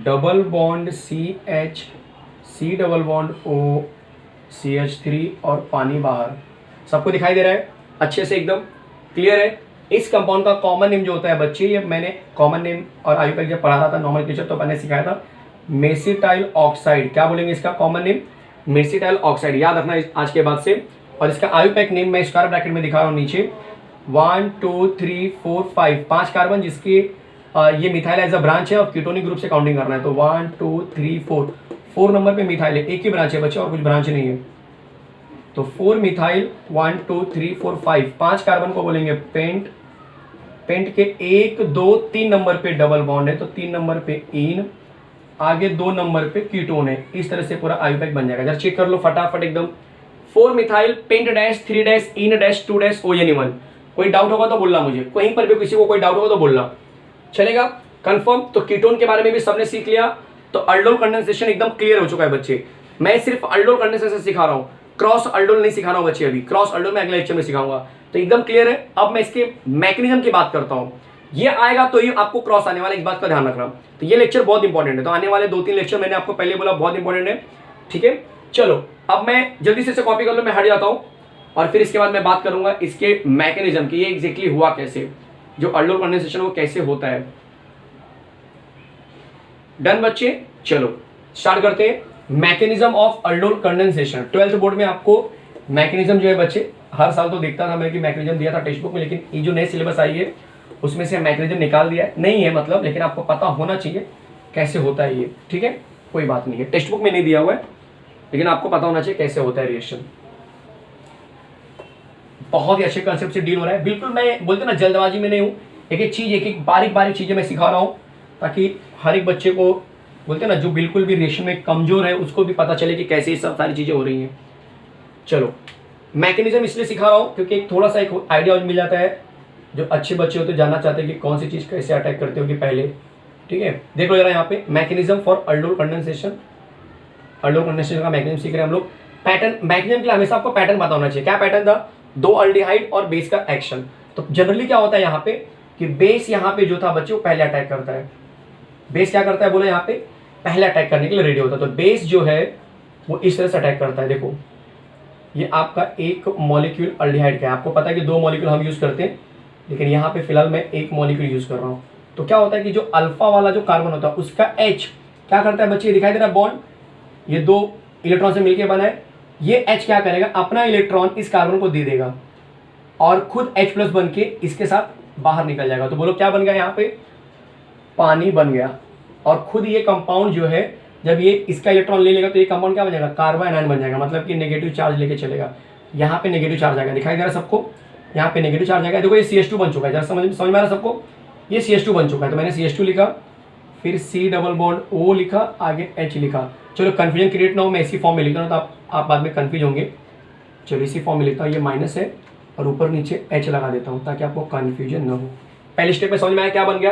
double bond CH, C double bond O, CH3 और पानी बाहर। सबको दिखाई दे रहा है अच्छे से, एकदम क्लियर है? इस कंपाउंड का कॉमन नेम जो होता है बच्चे, ये मैंने कॉमन नेम और आयु जब पढ़ा रहा था नॉर्मल टीचर, तो मैंने सिखाया था मेसिटाइल ऑक्साइड। क्या बोलेंगे इसका कॉमन नेम? मेसिटाइल ऑक्साइड, याद रखना आज के बाद से। और इसका आयु पैक नेम मैं स्क्वायर ब्रैकेट में दिखा रहा हूँ नीचे। 1 2 3 4 5, 5 कार्बन जिसकी ये मिथाइल एज अ ब्रांच है और कीटोनिक ग्रुप से काउंटिंग करना है। तो 1 2 3 4, 4 नंबर पे मिथाइल है, एक ही ब्रांच है बच्चे और कुछ ब्रांच नहीं है। तो 4 मिथाइल 1 2 3 4 5, 5 कार्बन को बोलेंगे पेंट। पेंट के 1 2 3 नंबर पे डबल बॉन्ड है, तो 3 नंबर पे इन, आगे 2 नंबर पे कीटोन है। इस तरह से पूरा आयुपैक बन जाएगा। जरा चेक कर लो फटाफट एकदम। 4 methyl paint dash 3 dash in dash 2 dash ON1। कोई डाउट होगा तो बोलना मुझे, कहीं पर भी किसी को कोई डाउट होगा तो बोलना, चलेगा? कंफर्म? तो कीटोन के बारे में भी सबने सीख लिया। तो अल्डोल कंडेंसेशन एकदम क्लियर हो चुका है बच्चे। मैं सिर्फ अल्डोल कंडेंसेशन सिखा रहा हूँ, क्रॉस अल्डोल नहीं सिखा रहा हूँ बच्चे अभी। क्रॉस अल्डोल में अगले लेक्चर में सिखाऊंगा। तो एकदम क्लियर है। अब मैं इसके मैकेनिज्म की बात करता हूँ। ये आएगा तो ये आपको क्रॉस आने वाला, इस बात का ध्यान रखना। तो ये लेक्चर बहुत इंपॉर्टेंट है। तो आने वाले 2-3 लेक्चर मैंने आपको पहले बोला बहुत इंपॉर्टेंट है, ठीक है? चलो अब मैं जल्दी से इसे कॉपी कर लो, मैं हट जाता हूँ और फिर इसके बाद मैं बात करूंगा इसके मैकेनिज्म की, ये एग्जैक्टली हुआ कैसे, जो अल्डोल कंडेंसेशन वो कैसे होता है। डन बच्चे? चलो स्टार्ट करते हैं। Mechanism of aldol condensation. 12th board में आपको मैकेनिज्म जो है बच्चे, हर साल तो देखता था मैं कि मैकेनिज्म दिया था टेक्स्ट बुक में, लेकिन ये जो नए सिलेबस आई है उसमें से मैकेनिज्म निकाल दिया है। नहीं है मतलब, लेकिन आपको पता होना चाहिए कैसे होता है ये, ठीक है? कोई बात नहीं है, टेक्स्ट बुक में नहीं दिया हुआ है, लेकिन आपको पता होना चाहिए कैसे होता है रिएक्शन। बहुत ही अच्छे कंसेप्ट से डील हो रहा है। बिल्कुल मैं बोलते ना जल्दबाजी में नहीं हूँ, एक एक चीज, एक एक बारीक बारीक चीजें मैं सिखा रहा हूँ, ताकि हर एक बच्चे को बोलते ना जो बिल्कुल भी रिएक्शन में कमजोर है उसको भी पता चले कि कैसे ये सब सारी चीजें हो रही हैं। चलो मैकेनिज्म इसलिए सिखा रहा हूँ क्योंकि एक थोड़ा सा एक आइडिया मिल जाता है। जो अच्छे बच्चे होते जानना चाहते हैं कि कौन सी चीज़ कैसे अटैक करते हो कि पहले, ठीक है? देखो जरा यहाँ पे mechanism for aldol condensation. Aldol condensation का मैकेनिज्म सीख रहे हैं हम लोग। पैटर्न, मैकेनिज्म के लिए हमेशा आपको पैटर्न पता होना चाहिए। क्या पैटर्न था? 2 अल्डिहाइड और बेस का एक्शन। तो जनरली क्या होता है यहाँ पे कि बेस यहाँ पे जो था बच्चे वो पहले अटैक करता है। बेस क्या करता है बोले यहाँ पे, पहले अटैक करने के लिए रेडी होता है। तो बेस जो है वो इस तरह से अटैक करता है। देखो ये आपका एक मॉलिक्यूल अल्डिहाइड का है, आपको पता है कि 2 मॉलिक्यूल हम यूज करते हैं, लेकिन यहाँ पे फिलहाल मैं एक मॉलिक्यूल यूज कर रहा हूँ। तो क्या होता है कि जो अल्फा वाला जो कार्बन होता है उसका H क्या करता है बच्चे, दिखाई दे रहा है बॉन्ड, ये 2 इलेक्ट्रॉन से मिलकर बना है। ये H क्या करेगा, अपना इलेक्ट्रॉन इस कार्बन को दे देगा और खुद H+ बन के इसके साथ बाहर निकल जाएगा। तो बोलो क्या बन गया यहाँ पे, पानी बन गया। और खुद ये कंपाउंड जो है जब ये इसका इलेक्ट्रॉन ले लेगा तो ये कंपाउंड क्या बन जाएगा, कार्बन आयन बन जाएगा, मतलब कि नेगेटिव चार्ज लेके चलेगा। यहाँ पे नेगेटिव चार्ज आएगा, दिखाई दे रहा है सबको, यहाँ पे नेगेटिव चार्ज आएगा। देखो ये CH2 बन चुका है, जरा समझ में आ रहा है सबको, ये CH2 बन चुका है। तो मैंने CH2 लिखा, फिर C डबल बॉन्ड O लिखा, आगे H लिखा। चलो कन्फ्यूजन क्रिएट ना हो, मैं इसी फॉर्म में लिख रहा हूँ तो आप बाद में कन्फ्यूज होंगे। चलो इसी फॉर्म में लिखता हूँ, ये माइनस है और ऊपर नीचे H लगा देता हूँ ताकि आपको कन्फ्यूजन ना हो। पहले स्टेप में समझ में आया क्या बन गया,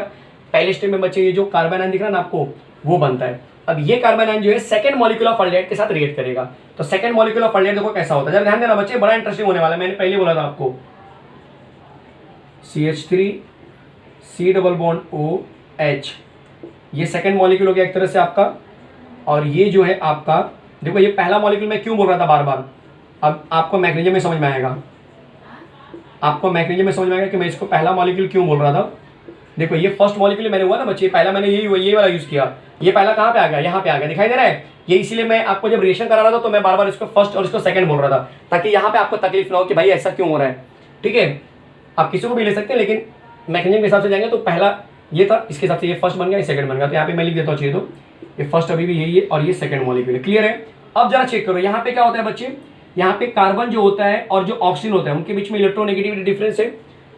पहले स्टेप में बच्चे ये जो कार्बन आयन दिख रहा है ना आपको, वो बनता है। अब ये कार्बन आयन जो है सेकंड मॉलिक्यूल ऑफ अल्डिहाइड के साथ रिएक्ट करेगा। तो सेकंड मॉलिक्यूल ऑफ अल्डिहाइड देखो कैसा होता है, जरा ध्यान देना बच्चे, बड़ा इंटरेस्टिंग होने वाला है, मैंने पहले बोला था आपको। CH3 C double bond OH, ये सेकंड मॉलिक्यूल हो गया एक तरह से आपका। और ये जो है आपका, देखो ये पहला मॉलिक्यूल मैं क्यों बोल रहा था बार बार, अब आपको मैकेनिज्म में समझ में आएगा, आपको मैकेनिज्म में समझ में आएगा कि मैं इसको पहला मॉलिक्यूल क्यों बोल रहा था। देखो ये फर्स्ट मॉलिक्यूल मैंने हुआ ना बच्चे, पहला मैंने ये वाला यूज किया, ये पहला कहाँ पे आ गया, यहाँ पे आ गया, दिखाई दे रहा है ये। इसीलिए मैं आपको जब रिएक्शन करा रहा था तो मैं बार बार इसको फर्स्ट और इसको सेकंड बोल रहा था, ताकि यहाँ पे आपको तकलीफ ना हो कि भाई ऐसा क्यों हो रहा है। ठीक है, आप किसी को भी ले सकते हैं, लेकिन मैकेनिज्म के हिसाब से जाएंगे तो पहला ये था, इसके हिसाब से ये फर्स्ट बन गया, ये सेकंड बन गया। तो यहाँ पे मैं लिख देता हूँ, चाहिए तो ये फर्स्ट अभी भी यही है और ये सेकंड मॉलिक्यूल है। क्लियर है। अब जरा चेक करो यहाँ पे क्या होता है बच्चे, यहाँ पे कार्बन जो होता है और जो ऑक्सीजन होता है उनके बीच में इलेक्ट्रोनेगेटिविटी डिफरेंस है।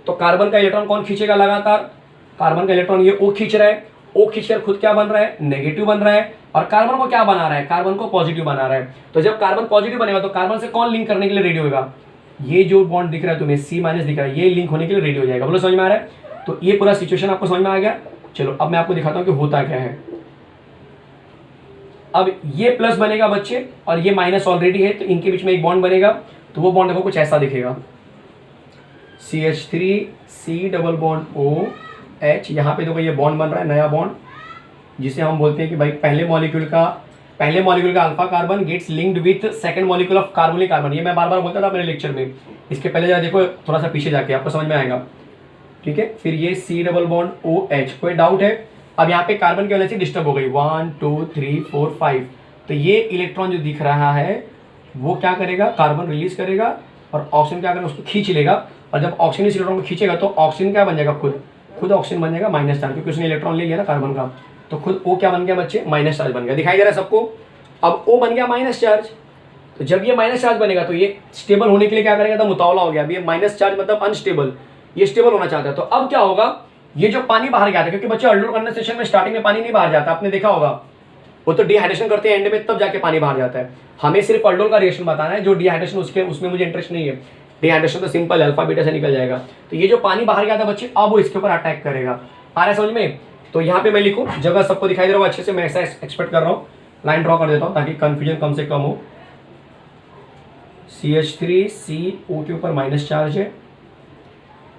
तो कार्बन का इलेक्ट्रॉन कौन खींचेगा लगातार, कार्बन का इलेक्ट्रॉन ये O खींच रहा है, O खींचकर खुद क्या बन रहा है, नेगेटिव बन रहा है। और कार्बन को क्या बना रहा है, कार्बन को पॉजिटिव बना रहा है। तो जब कार्बन पॉजिटिव बनेगा तो कार्बन से कौन लिंक करने के लिए रेडी होगा, ये जो बॉन्ड दिख रहा है तुम्हें C- दिख रहा है, ये लिंक होने के लिए रेडी हो जाएगा। बोलो समझ में आ रहा है। तो ये पूरा सिचुएशन आपको समझ में आ गया। चलो अब मैं आपको दिखाता हूँ कि होता क्या है। अब ये प्लस बनेगा बच्चे और ये माइनस ऑलरेडी है, तो इनके बीच में एक बॉन्ड बनेगा। तो वो बॉन्ड देखो कुछ ऐसा दिखेगा, CH3 C double bond OH। यहाँ पे देखो ये बॉन्ड बन रहा है, नया बॉन्ड, जिसे हम बोलते हैं कि भाई पहले मॉलिक्यूल का alpha carbon gets linked with second molecule of carbonic carbon. ये मैं बार बार बोलता था मेरे लेक्चर में, इसके पहले जरा देखो थोड़ा सा पीछे जाके आपको समझ में आएगा। ठीक है, फिर ये C डबल बॉन्ड OH। कोई डाउट है। अब यहाँ पे कार्बन की वजह से डिस्टर्ब हो गई, 1 2 3 4 5। तो ये इलेक्ट्रॉन जो दिख रहा है वो क्या करेगा, कार्बन रिलीज करेगा और ऑक्सीजन क्या करेगा, उसको खींच लेगा। और जब ऑक्सीजन इस इलेक्ट्रॉन को खींचेगा तो ऑक्सीजन क्या बन जाएगा, खुद ऑक्सीजन बन जाएगा माइनस चार्ज, क्योंकि उसने इलेक्ट्रॉन ले लिया ना कार्बन का। तो खुद O क्या बन गया बच्चे, माइनस चार्ज बन गया। दिखाई दे रहा है सबको। अब O बन गया माइनस चार्ज। तो जब ये माइनस चार्ज बनेगा तो ये स्टेबल होने के लिए क्या करेगा, तो मुतावला हो गया। अब ये माइनस चार्ज मतलब अनस्टेबल, ये स्टेबल होना चाहता है। तो अब क्या होगा, ये जो पानी बाहर गया था, क्योंकि बच्चे अल्डोल कंडेंसेशन में स्टार्टिंग में पानी नहीं बाहर जाता, आपने देखा होगा, वो तो डिहाइड्रेशन करते हैं एंड में, तब जाके पानी बाहर जाता है। हमें सिर्फ अल्डोल का रिएक्शन बताना है, जो डिहाइड्रेशन उसमें मुझे इंटरेस्ट नहीं है। डिहाइड्रेशन तो सिंपल अल्फा बीटा से निकल जाएगा। तो ये जो पानी बाहर गया था बच्चे, अब वो इसके ऊपर अटैक करेगा। आ रहा है समझ में। तो यहाँ पे मैं लिखूँ, जगह सबको दिखाई दे रहा होगा अच्छे से, मैं ऐसा एक्सपेक्ट कर रहा हूँ, लाइन ड्रॉ कर देता हूँ ताकि कंफ्यूजन कम से कम हो। CH3 C O के ऊपर माइनस चार्ज है,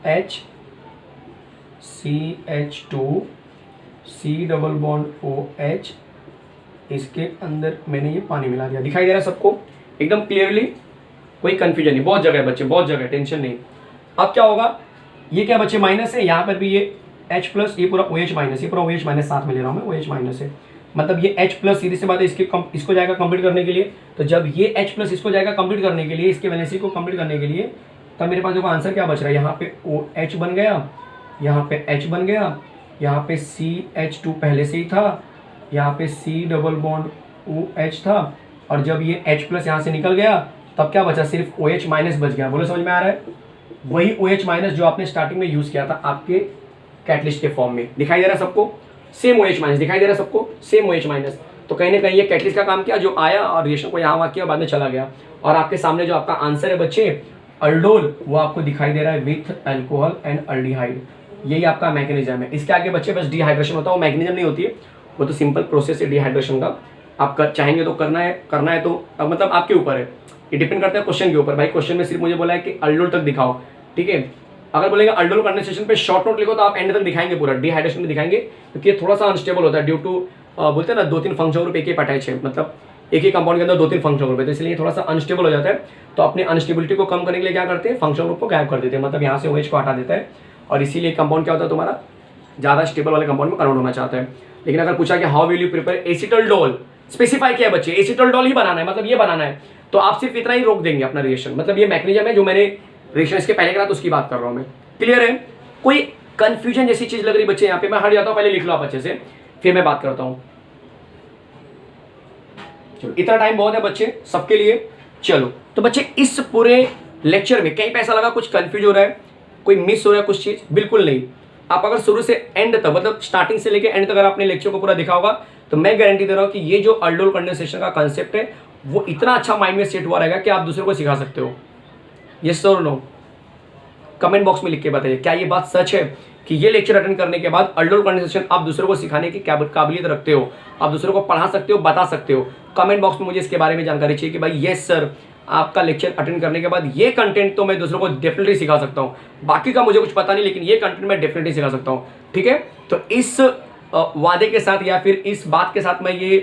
H CH2 C double bond OH, इसके अंदर मैंने ये पानी मिला दिया। दिखाई दे रहा है सबको एकदम क्लियरली, कोई कंफ्यूजन नहीं। बहुत जगह है बच्चे, बहुत जगह, टेंशन नहीं। अब क्या होगा, ये क्या बच्चे माइनस है, यहाँ पर भी ये H प्लस, ये पूरा OH माइनस, ये पूरा OH माइनस साथ में ले रहा हूँ मैं, OH माइनस है, मतलब ये H प्लस सीधी सी बात है इसको जाएगा कंप्लीट करने के लिए। तो जब ये H प्लस इसको जाएगा कंप्लीट करने के लिए, इसके वैलेंसी को कंप्लीट करने के लिए, तब मेरे पास देखो आंसर क्या बच रहा है, यहाँ पे OH बन गया, यहाँ पे H बन गया, यहाँ पे CH2 पहले से ही था, यहाँ पे C डबल बॉन्ड OH था। और जब ये H प्लस यहाँ से निकल गया तब क्या बचा, सिर्फ OH माइनस बच गया। बोलो समझ में आ रहा है। वही OH माइनस जो आपने स्टार्टिंग में यूज किया था आपके कैटलिस्ट के फॉर्म में। दिखाई दे रहा है सबको, सेम OH माइनस दिखाई दे रहा है सबको, सेम OH माइनस। तो कहीं ना कहीं ये कैटलिस्ट का काम किया, जो आया और रिएक्शन को यहाँ वहाँ किया, बाद में चला गया। और आपके सामने जो आपका आंसर है बच्चे अल्डोल, वो आपको दिखाई दे रहा है विथ अल्कोहल एंड अल्डिहाइड। यही आपका मैकेनिज्म है। इसके आगे बच्चे बस डिहाइड्रेशन होता है, वो मैकेनिज्म नहीं होती है, वो तो सिंपल प्रोसेस है डिहाइड्रेशन का। आप चाहेंगे तो करना है तो मतलब आपके ऊपर है, ये डिपेंड करता है क्वेश्चन के ऊपर। भाई क्वेश्चन में सिर्फ मुझे बोला है कि अल्डोल तक दिखाओ, ठीक है। अगर बोलेंगे अल्डोल कंडेंसेशन पे शॉर्ट नोट लिखो तो आप एंड तक दिखाएंगे, पूरा डिहाइड्रेशन में दिखाएंगे, क्योंकि ये थोड़ा सा अनस्टेबल होता है ड्यू टू बोलते हैं ना 2-3 फंक्शनल ग्रुप एक ही अटैच है, मतलब एक ही कंपाउंड के अंदर 2-3 फंक्शनल ग्रुप है, तो इसलिए थोड़ा सा अनस्टेबल हो जाता है। तो अपनी अनस्टेबिलिटी को कम करने के लिए क्या करते हैं, फंक्शनल ग्रुप को गायब कर देते हैं, मतलब यहाँ से OH को हटा देता है। और इसीलिए कंपाउंड क्या होता है तुम्हारा, ज़्यादा स्टेबल वाले कंपाउंड में कन्वर्ट होना चाहता है। लेकिन अगर पूछा कि how will you prepare acetaldol, specify किया बच्चे एसिटोल्डोल ही बनाना है, मतलब ये बनाना है, तो आप सिर्फ इतना ही रोक देंगे अपना रिएक्शन। मतलब ये मैकेनिज्म है जो मैंने रिएक्शन इसके पहले करा तो उसकी बात कर रहा हूँ मैं। क्लियर है। कोई कंफ्यूजन जैसी चीज लग रही बच्चे यहाँ पे, मैं हट जाता हूँ, पहले लिख लो आप अच्छे से, फिर मैं बात करता हूँ। चलो इतना टाइम बहुत है बच्चे सबके लिए। चलो तो बच्चे इस पूरे लेक्चर में कहीं पे ऐसा लगा कुछ कंफ्यूज हो रहा है, कोई मिस हो रहा है कुछ चीज, बिल्कुल नहीं। आप अगर शुरू से एंड तक, मतलब स्टार्टिंग से लेकर एंड तक अगर आपने लेक्चर को पूरा देखा होगा, तो मैं गारंटी दे रहा हूँ कि ये जो अल्डोल कंडेंसेशन का कांसेप्ट है वो इतना अच्छा माइंड में सेट हुआ रहेगा कि आप दूसरे को सिखा सकते हो। यस और नो, कमेंट बॉक्स में लिख के बताइए क्या ये बात सच है कि ये लेक्चर अटेंड करने के बाद अल्डोल कंडेंसेशन आप दूसरों को सिखाने की काबिलियत रखते हो, आप दूसरों को पढ़ा सकते हो, बता सकते हो। कमेंट बॉक्स में मुझे इसके बारे में जानकारी चाहिए कि भाई यस सर, आपका लेक्चर अटेंड करने के बाद ये कंटेंट तो मैं दूसरों को डेफिनेटली सिखा सकता हूँ, बाकी का मुझे कुछ पता नहीं लेकिन ये कंटेंट मैं डेफिनेटली सिखा सकता हूँ। ठीक है, तो इस वादे के साथ या फिर इस बात के साथ मैं ये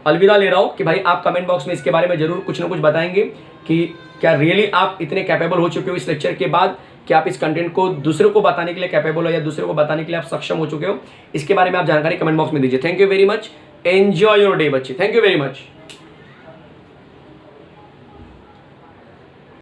अलविदा ले रहा हूँ कि भाई आप कमेंट बॉक्स में इसके बारे में जरूर कुछ ना कुछ बताएंगे कि क्या रियली आप इतने कैपेबल हो चुके हो इस लेक्चर के बाद कि आप इस कंटेंट को दूसरों को बताने के लिए कैपेबल हो या दूसरों को बताने के लिए आप सक्षम हो चुके हो। इसके बारे में आप जानकारी कमेंट बॉक्स में दीजिए। Thank you very much, enjoy your day बच्चे, थैंक यू वेरी मच।